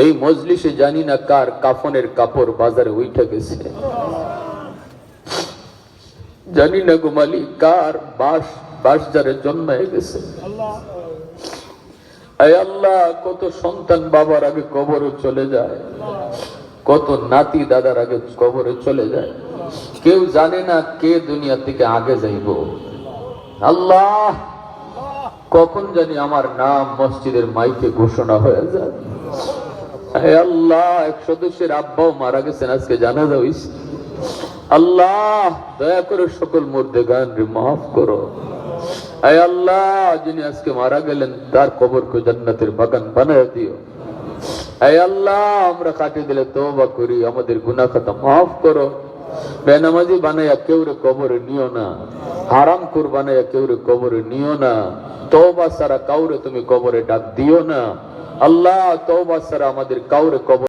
এই মজলিসে জানি না কার কাফনের কাপড় বাজারে উঠে গেছে, জানি না গো মালিক কার বাস যারে জন্মায় গেছে। আয় আল্লাহ, কত সন্তান বাবার আগে কবরে চলে যায়, কত নাতি দাদার আগে কবরে চলে যায়, কেউ জানে না কে দুনিয়া থেকে আগে যাইব। আল্লাহ, কখন জানি আমার নাম মসজিদের মাইকে ঘোষণা হয়ে যায়। আল্লাহ, এক সদস্যের আব্বাও মারা গেছেন, আজকে জানাজা হইছে। আল্লাহ, দয়া করে সকল মুর্দেগান রে মাফ করো। আয় আল্লাহ, যিনি আজকে মারা গেলেন তার কবরকে জান্নাতের বাগান বানায় দিও। আয় আল্লাহ, আমরা কাটিয়ে দিলে তওবা করি, আমাদের গুনাহ খাতা মাফ করো। বেনামাজি বানাইয়া কেউ রে কবরে নিও না, হারাম খোর বানাইয়া কেউ রে কবরে নিও না, তওবা ছাড়া কাউরে তুমি কবরে ডাক দিও না। আল্লাহ, তওবা ছাড়া আমাদের কাউরে কবর